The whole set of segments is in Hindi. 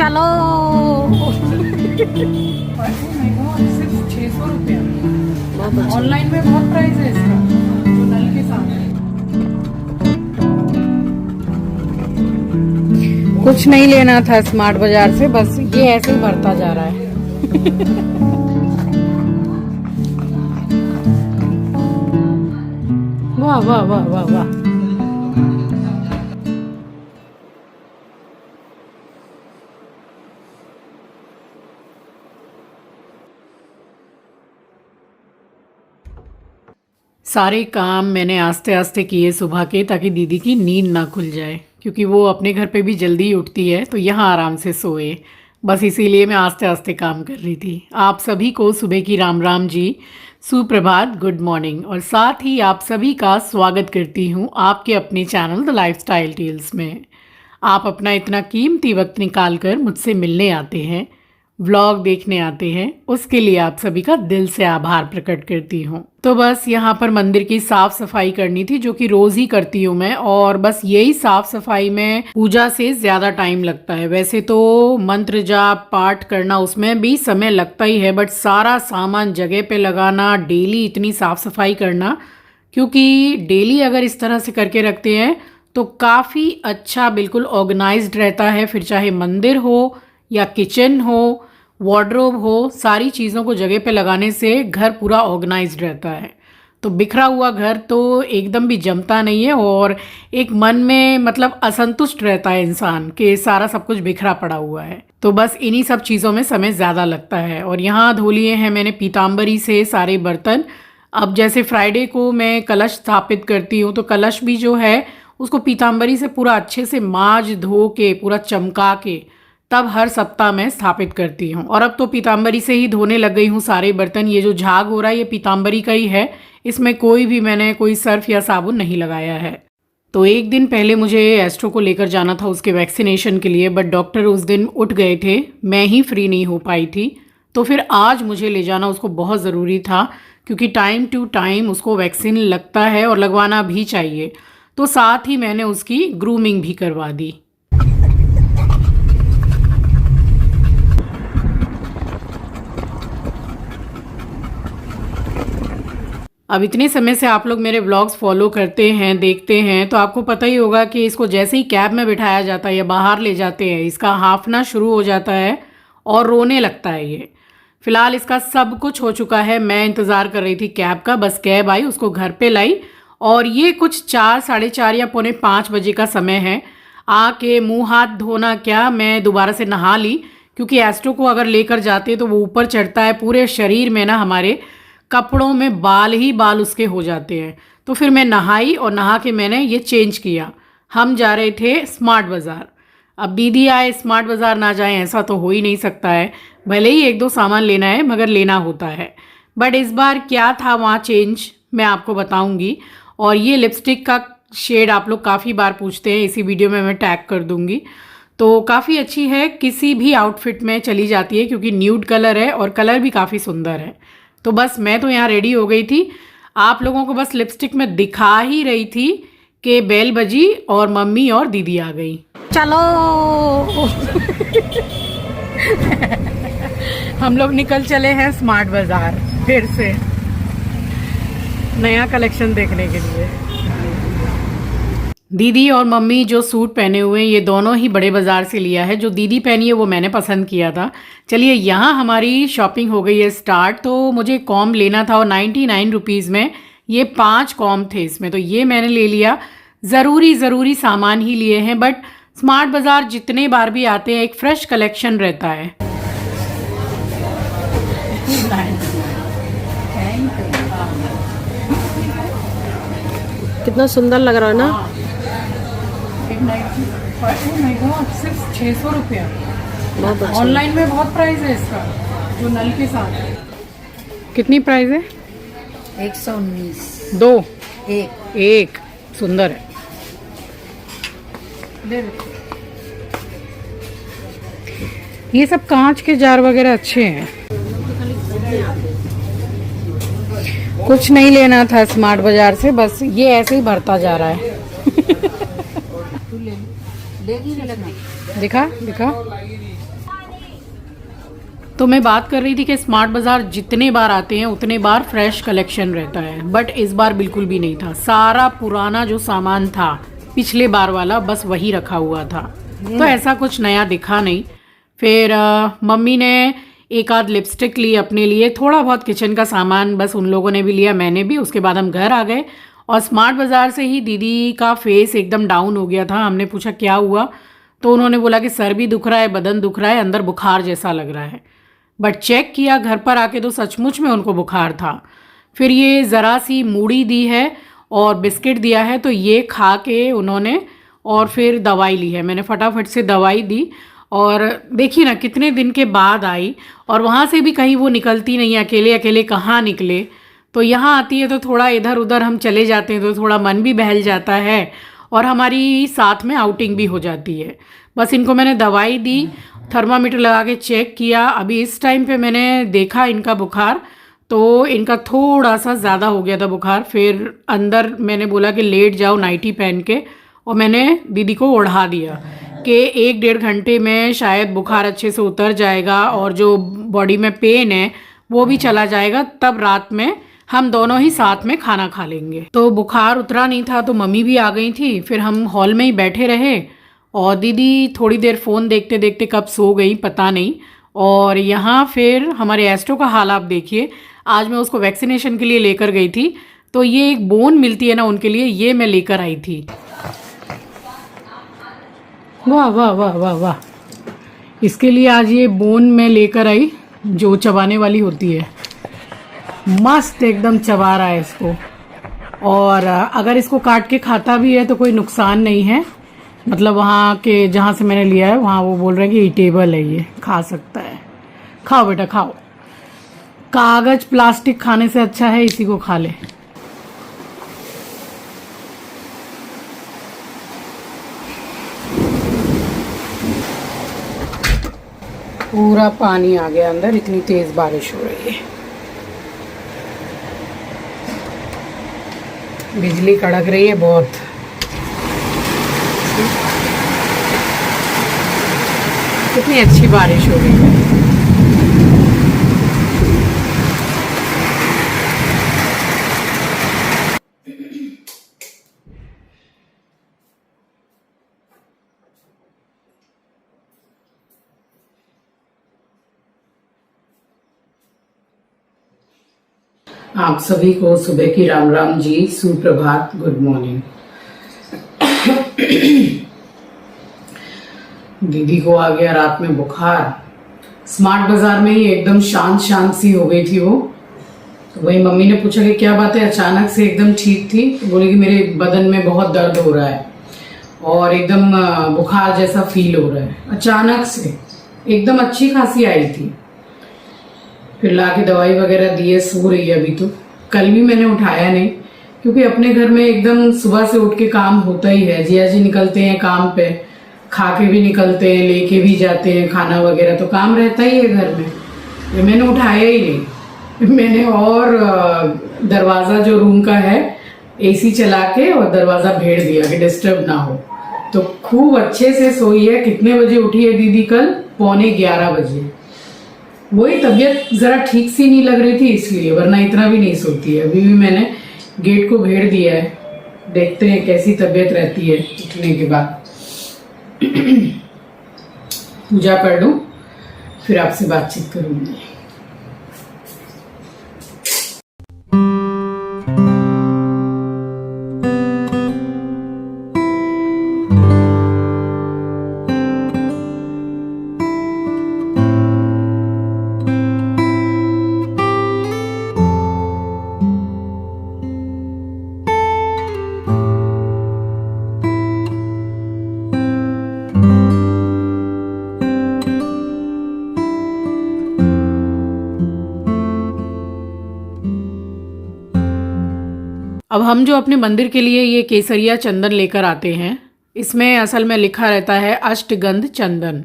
चलो। सिर्फ 600 रुपया। ऑनलाइन में बहुत प्राइस है इसका, जो नल के साथ है। कुछ नहीं लेना था स्मार्ट बाजार से, बस ये ऐसे ही भरता जा रहा है। वाह वाह वाह वाह वाह। सारे काम मैंने आस्ते आस्ते किए सुबह के, ताकि दीदी की नींद ना खुल जाए, क्योंकि वो अपने घर पे भी जल्दी उठती है तो यहाँ आराम से सोए। बस इसीलिए मैं आस्ते आस्ते काम कर रही थी। आप सभी को सुबह की राम राम जी, सुप्रभात, गुड मॉर्निंग, और साथ ही आप सभी का स्वागत करती हूँ आपके अपने चैनल द लाइफस्टाइल टेल्स में। आप अपना इतना कीमती वक्त निकाल कर मुझसे मिलने आते हैं, व्लॉग देखने आते हैं, उसके लिए आप सभी का दिल से आभार प्रकट करती हूँ। तो बस यहाँ पर मंदिर की साफ सफाई करनी थी, जो कि रोज ही करती हूँ मैं, और बस यही साफ सफाई में पूजा से ज्यादा टाइम लगता है। वैसे तो मंत्र जाप पाठ करना उसमें भी समय लगता ही है, बट सारा सामान जगह पे लगाना, डेली इतनी साफ सफाई करना, क्योंकि डेली अगर इस तरह से करके रखते हैं तो काफ़ी अच्छा बिल्कुल ऑर्गेनाइज्ड रहता है। फिर चाहे मंदिर हो या किचन हो, वार्डरोब हो, सारी चीज़ों को जगह पे लगाने से घर पूरा ऑर्गेनाइज्ड रहता है। तो बिखरा हुआ घर तो एकदम भी जमता नहीं है, और एक मन में मतलब असंतुष्ट रहता है इंसान कि सारा सब कुछ बिखरा पड़ा हुआ है। तो बस इन्हीं सब चीज़ों में समय ज़्यादा लगता है। और यहाँ धो लिए हैं मैंने पीताम्बरी से सारे बर्तन। अब जैसे फ्राइडे को मैं कलश स्थापित करती हूँ, तो कलश भी जो है उसको पीताम्बरी से पूरा अच्छे से माज धो के पूरा चमका के तब हर सप्ताह में स्थापित करती हूँ। और अब तो पीताम्बरी से ही धोने लग गई हूँ सारे बर्तन। ये जो झाग हो रहा है ये पीताम्बरी का ही है, इसमें मैंने कोई सर्फ या साबुन नहीं लगाया है। तो एक दिन पहले मुझे एस्ट्रो को लेकर जाना था उसके वैक्सीनेशन के लिए, बट डॉक्टर उस दिन उठ गए थे, मैं ही फ्री नहीं हो पाई थी। तो फिर आज मुझे ले जाना उसको बहुत ज़रूरी था, क्योंकि टाइम टू टाइम उसको वैक्सीन लगता है और लगवाना भी चाहिए। तो साथ ही मैंने उसकी ग्रूमिंग भी करवा दी। अब इतने समय से आप लोग मेरे व्लॉग्स फॉलो करते हैं, देखते हैं, तो आपको पता ही होगा कि इसको जैसे ही कैब में बिठाया जाता है या बाहर ले जाते हैं, इसका हांफना शुरू हो जाता है और रोने लगता है ये। फिलहाल इसका सब कुछ हो चुका है। मैं इंतज़ार कर रही थी कैब का, बस कैब आई, उसको घर पे लाई, और ये कुछ 4, साढ़े 4 या पौने 5 बजे का समय है। आके मुँह हाथ धोना क्या, मैं दोबारा से नहा ली, क्योंकि एस्ट्रो को अगर लेकर जाते तो वो ऊपर चढ़ता है, पूरे शरीर में ना हमारे कपड़ों में बाल ही बाल उसके हो जाते हैं। तो फिर मैं नहाई, और नहा के मैंने ये चेंज किया। हम जा रहे थे स्मार्ट बाज़ार। अब दीदी आए, स्मार्ट बाज़ार ना जाएं ऐसा तो हो ही नहीं सकता है। भले ही 1-2 सामान लेना है, मगर लेना होता है। बट इस बार क्या था वहाँ चेंज, मैं आपको बताऊंगी। और ये लिपस्टिक का शेड आप लोग काफ़ी बार पूछते हैं, इसी वीडियो में मैं टैग कर दूंगी। तो काफ़ी अच्छी है, किसी भी आउटफिट में चली जाती है, क्योंकि न्यूड कलर है और कलर भी काफ़ी सुंदर है। तो बस मैं तो यहाँ रेडी हो गई थी, आप लोगों को बस लिपस्टिक में दिखा ही रही थी कि बेल बजी और मम्मी और दीदी आ गई। चलो। हम लोग निकल चले हैं स्मार्ट बाज़ार फिर से नया कलेक्शन देखने के लिए। दीदी और मम्मी जो सूट पहने हुए हैं, ये दोनों ही बड़े बाज़ार से लिया है। जो दीदी पहनी है वो मैंने पसंद किया था। चलिए, यहाँ हमारी शॉपिंग हो गई है स्टार्ट। तो मुझे कॉम लेना था, और 99 रुपीज़ में ये 5 कॉम थे इसमें, तो ये मैंने ले लिया। ज़रूरी सामान ही लिए हैं, बट स्मार्ट बाज़ार जितने बार भी आते हैं एक फ़्रेश कलेक्शन रहता है। कितना सुंदर लग रहा है ना। सिर्फ 600 रुपया। बहुत अच्छा। ऑनलाइन में बहुत प्राइस है इसका, जो नल के साथ है। कितनी प्राइस है? 119। 2 एक सुंदर है। ये सब कांच के जार वगैरह अच्छे हैं। कुछ नहीं लेना था स्मार्ट बाजार से, बस ये ऐसे ही भरता जा रहा है। दिखा तो मैं बात कर रही थी कि स्मार्ट बाज़ार जितने बार आते हैं उतने बार फ्रेश कलेक्शन रहता है, बट इस बार बिल्कुल भी नहीं था। सारा पुराना जो सामान था पिछले बार वाला बस वही रखा हुआ था, तो ऐसा कुछ नया दिखा नहीं। फिर मम्मी ने एक आध लिपस्टिक ली अपने लिए, थोड़ा बहुत किचन का सामान बस उन लोगों ने भी लिया, मैंने भी। उसके बाद हम घर आ गए और स्मार्ट बाज़ार से ही दीदी का फेस एकदम डाउन हो गया था। हमने पूछा क्या हुआ, तो उन्होंने बोला कि सर भी दुख रहा है, बदन दुख रहा है, अंदर बुखार जैसा लग रहा है। बट चेक किया घर पर आके तो सचमुच में उनको बुखार था। फिर ये ज़रा सी मूढ़ी दी है और बिस्किट दिया है, तो ये खा के उन्होंने और फिर दवाई ली है। मैंने फटाफट से दवाई दी और देखिए ना कितने दिन के बाद आई, और वहाँ से भी कहीं वो निकलती नहीं, अकेले अकेले कहाँ निकले। तो यहाँ आती है तो थोड़ा इधर उधर हम चले जाते हैं तो थोड़ा मन भी बहल जाता है और हमारी साथ में आउटिंग भी हो जाती है। बस इनको मैंने दवाई दी, थर्मामीटर लगा के चेक किया। अभी इस टाइम पे मैंने देखा इनका बुखार, तो इनका थोड़ा सा ज़्यादा हो गया था बुखार। फिर अंदर मैंने बोला कि लेट जाओ नाइटी पहन के, और मैंने दीदी को ओढ़ा दिया कि 1-1.5 घंटे में शायद बुखार अच्छे से उतर जाएगा और जो बॉडी में पेन है वो भी चला जाएगा। तब रात में हम दोनों ही साथ में खाना खा लेंगे। तो बुखार उतरा नहीं था तो मम्मी भी आ गई थी। फिर हम हॉल में ही बैठे रहे और दीदी थोड़ी देर फ़ोन देखते देखते कब सो गई पता नहीं। और यहाँ फिर हमारे एस्ट्रो का हाल आप देखिए। आज मैं उसको वैक्सीनेशन के लिए लेकर गई थी, तो ये एक बोन मिलती है ना उनके लिए, ये मैं लेकर आई थी। वाह वाह वाह वाह वाह, इसके लिए आज ये बोन मैं लेकर आई जो चबाने वाली होती है। मस्त एकदम चबा रहा है इसको, और अगर इसको काट के खाता भी है तो कोई नुकसान नहीं है। मतलब वहाँ के जहाँ से मैंने लिया है वहाँ वो बोल रहे हैं कि ईटेबल है, ये खा सकता है। खाओ बेटा खाओ, कागज प्लास्टिक खाने से अच्छा है इसी को खा ले। पूरा पानी आ गया अंदर, इतनी तेज बारिश हो रही है। बिजली कड़क रही है बहुत। कितनी अच्छी बारिश हो रही है। आप सभी को सुबह की राम राम जी, सुप्रभात, गुड मॉर्निंग। दीदी को आ गया रात में बुखार। स्मार्ट बाजार में ही एकदम शांत शांत सी हो गई थी वो। तो वही मम्मी ने पूछा कि क्या बात है, अचानक से एकदम ठीक थी। तो बोली कि मेरे बदन में बहुत दर्द हो रहा है और एकदम बुखार जैसा फील हो रहा है। अचानक से एकदम अच्छी खासी आई थी। फिर लाके दवाई वगैरह दी है, सो रही है अभी। तो कल भी मैंने उठाया नहीं क्योंकि अपने घर में एकदम सुबह से उठ के काम होता ही है। जिया जी निकलते हैं काम पे, खा के भी निकलते हैं, लेके भी जाते हैं खाना वगैरह, तो काम रहता ही है घर में। ये मैंने उठाया ही नहीं। मैंने और दरवाज़ा जो रूम का है एसी चला के और दरवाज़ा भेड़ दिया कि डिस्टर्ब ना हो। तो खूब अच्छे से सोई है। कितने बजे उठी है दीदी कल? 11:15 बजे। वही तबीयत ज़रा ठीक सी नहीं लग रही थी इसलिए, वरना इतना भी नहीं सोती है। अभी भी मैंने गेट को भेड़ दिया है, देखते हैं कैसी तबीयत रहती है उठने के बाद। पूजा कर लूं फिर आपसे बातचीत करूंगी। अब हम जो अपने मंदिर के लिए ये केसरिया चंदन लेकर आते हैं, इसमें असल में लिखा रहता है अष्टगंध चंदन,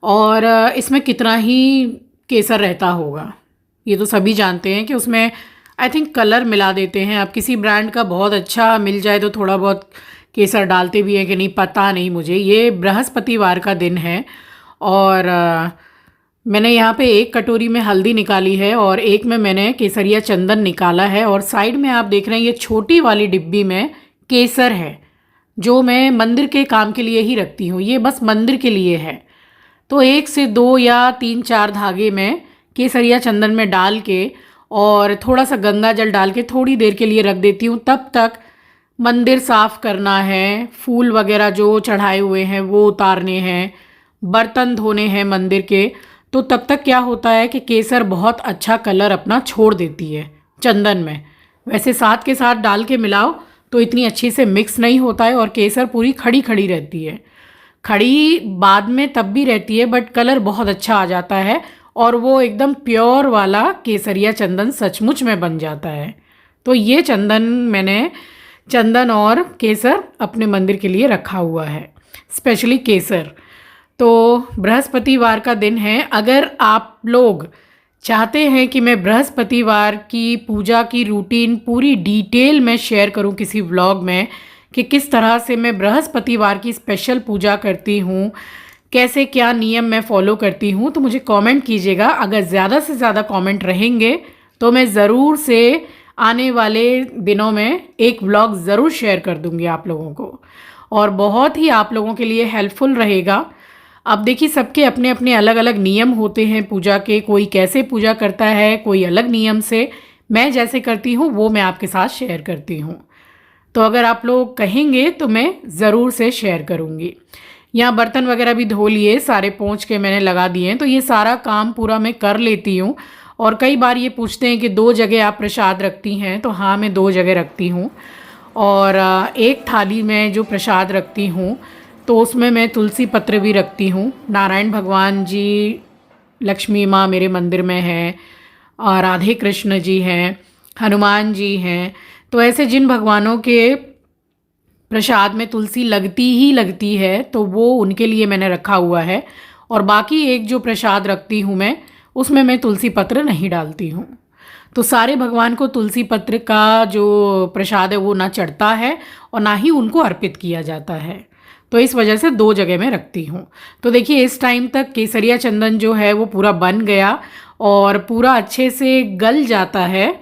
और इसमें कितना ही केसर रहता होगा ये तो सभी जानते हैं कि उसमें आई थिंक कलर मिला देते हैं। अब किसी ब्रांड का बहुत अच्छा मिल जाए तो थोड़ा बहुत केसर डालते भी हैं कि नहीं, पता नहीं मुझे। ये बृहस्पतिवार का दिन है और मैंने यहाँ पे एक कटोरी में हल्दी निकाली है और एक में मैंने केसरिया चंदन निकाला है, और साइड में आप देख रहे हैं ये छोटी वाली डिब्बी में केसर है, जो मैं मंदिर के काम के लिए ही रखती हूँ। ये बस मंदिर के लिए है। तो 1 से 2 या 3-4 धागे में केसरिया चंदन में डाल के और थोड़ा सा गंगा जल डाल के थोड़ी देर के लिए रख देती हूँ। तब तक मंदिर साफ़ करना है, फूल वगैरह जो चढ़ाए हुए हैं वो उतारने हैं, बर्तन धोने हैं मंदिर के। तो तब तक क्या होता है कि केसर बहुत अच्छा कलर अपना छोड़ देती है चंदन में। वैसे साथ के साथ डाल के मिलाओ तो इतनी अच्छी से मिक्स नहीं होता है और केसर पूरी खड़ी खड़ी रहती है। खड़ी बाद में तब भी रहती है बट कलर बहुत अच्छा आ जाता है और वो एकदम प्योर वाला केसरिया चंदन सचमुच में बन जाता है। तो ये चंदन और केसर अपने मंदिर के लिए रखा हुआ है, स्पेशली केसर। तो बृहस्पतिवार का दिन है। अगर आप लोग चाहते हैं कि मैं बृहस्पतिवार की पूजा की रूटीन पूरी डिटेल में शेयर करूं किसी व्लॉग में, कि किस तरह से मैं बृहस्पतिवार की स्पेशल पूजा करती हूं, कैसे क्या नियम मैं फॉलो करती हूं, तो मुझे कमेंट कीजिएगा। अगर ज़्यादा से ज़्यादा कमेंट रहेंगे तो मैं ज़रूर से आने वाले दिनों में एक व्लॉग ज़रूर शेयर कर दूंगी आप लोगों को, और बहुत ही आप लोगों के लिए हेल्पफुल रहेगा। अब देखिए सबके अपने अपने अलग अलग नियम होते हैं पूजा के, कोई कैसे पूजा करता है, कोई अलग नियम से। मैं जैसे करती हूँ वो मैं आपके साथ शेयर करती हूँ। तो अगर आप लोग कहेंगे तो मैं ज़रूर से शेयर करूँगी। यहाँ बर्तन वगैरह भी धो लिए, सारे पोंछ के मैंने लगा दिए हैं। तो ये सारा काम पूरा मैं कर लेती हूँ। और कई बार ये पूछते हैं कि 2 जगह आप प्रसाद रखती हैं, तो हाँ मैं 2 जगह रखती हूँ। और एक थाली में जो प्रसाद रखती हूँ तो उसमें मैं तुलसी पत्र भी रखती हूँ। नारायण भगवान जी, लक्ष्मी माँ मेरे मंदिर में है, और राधे कृष्ण जी हैं, हनुमान जी हैं। तो ऐसे जिन भगवानों के प्रसाद में तुलसी लगती ही लगती है तो वो उनके लिए मैंने रखा हुआ है। और बाकी एक जो प्रसाद रखती हूँ मैं, उसमें मैं तुलसी पत्र नहीं डालती हूँ। तो सारे भगवान को तुलसी पत्र का जो प्रसाद है वो ना चढ़ता है और ना ही उनको अर्पित किया जाता है। तो इस वजह से 2 जगह में रखती हूँ। तो देखिए इस टाइम तक केसरिया चंदन जो है वो पूरा बन गया और पूरा अच्छे से गल जाता है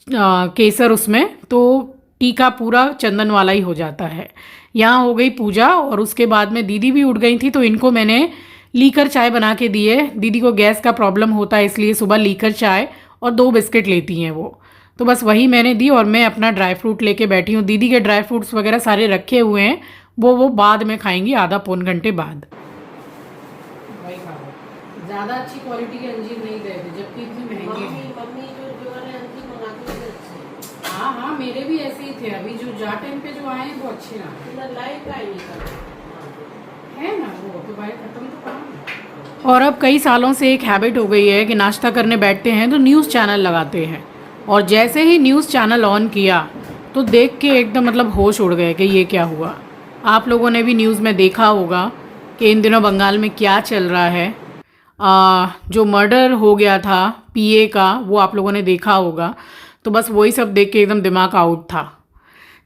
केसर उसमें, तो टीका पूरा चंदन वाला ही हो जाता है। यहाँ हो गई पूजा और उसके बाद में दीदी भी उठ गई थी, तो इनको मैंने लीकर चाय बना के दी है। दीदी को गैस का प्रॉब्लम होता है इसलिए सुबह लीकर चाय और 2 बिस्किट लेती हैं वो, तो बस वही मैंने दी और मैं अपना ड्राई फ्रूट लेके बैठी हूँ। दीदी के ड्राई फ्रूट्स वगैरह सारे रखे हुए हैं, वो बाद में खाएंगी आधा पौन घंटे बाद। ज़्यादा अच्छी क्वालिटी के अंजीर नहीं दे थे जबकि इतनी महंगे हैं। मम्मी जो वाले अंजीर मंगाती थी अच्छे। हाँ हाँ मेरे भी ऐसे ही थे। अभी जो टाइम पे जो आए हैं वो अच्छे ना लाइट का ही नहीं है ना, वो तो भाई खत्म तो कहाँ। और अब कई सालों से एक हैबिट हो गई है कि नाश्ता करने बैठते हैं तो न्यूज़ चैनल लगाते हैं, और जैसे ही न्यूज़ चैनल ऑन किया तो देख के एकदम मतलब होश उड़ गए कि ये क्या हुआ। आप लोगों ने भी न्यूज़ में देखा होगा कि इन दिनों बंगाल में क्या चल रहा है। जो मर्डर हो गया था पीए का, वो आप लोगों ने देखा होगा। तो बस वही सब देख के एकदम दिमाग आउट था।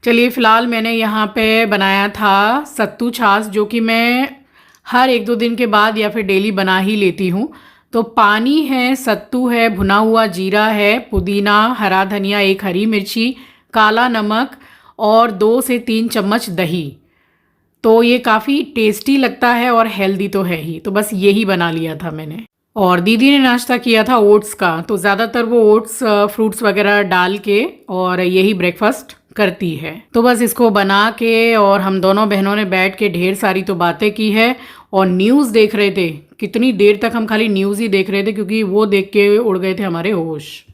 चलिए फ़िलहाल मैंने यहाँ पे बनाया था सत्तू छाछ, जो कि मैं हर 1-2 दिन के बाद या फिर डेली बना ही लेती हूँ। तो पानी है, सत्तू है, भुना हुआ जीरा है, पुदीना, हरा धनिया, 1 हरी मिर्ची, काला नमक और 2 से 3 चम्मच दही। तो ये काफ़ी टेस्टी लगता है और हेल्दी तो है ही। तो बस यही बना लिया था मैंने। और दीदी ने नाश्ता किया था ओट्स का, तो ज़्यादातर वो ओट्स फ्रूट्स वगैरह डाल के और यही ब्रेकफास्ट करती है। तो बस इसको बना के और हम दोनों बहनों ने बैठ के ढेर सारी तो बातें की है और न्यूज़ देख रहे थे। कितनी देर तक हम खाली न्यूज़ ही देख रहे थे क्योंकि वो देख के उड़ गए थे हमारे होश।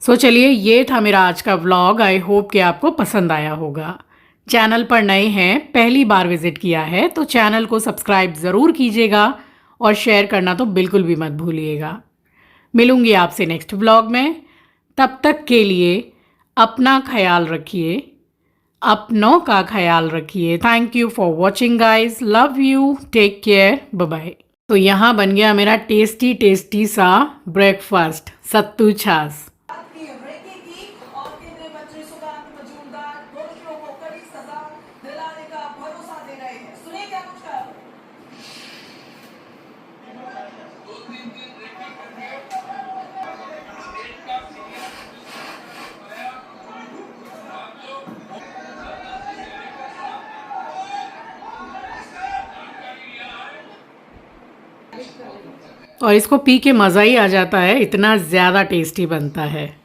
सो चलिए ये था मेरा आज का व्लॉग। आई होप कि आपको पसंद आया होगा। चैनल पर नए हैं, पहली बार विजिट किया है तो चैनल को सब्सक्राइब ज़रूर कीजिएगा और शेयर करना तो बिल्कुल भी मत भूलिएगा। मिलूंगी आपसे नेक्स्ट व्लॉग में। तब तक के लिए अपना ख्याल रखिए, अपनों का ख्याल रखिए। Thank you for watching guys, love you, take care, bye bye. तो यहाँ बन गया मेरा टेस्टी टेस्टी सा ब्रेकफास्ट, सत्तू छाछ। और इसको पी के मज़ा ही आ जाता है, इतना ज़्यादा टेस्टी बनता है।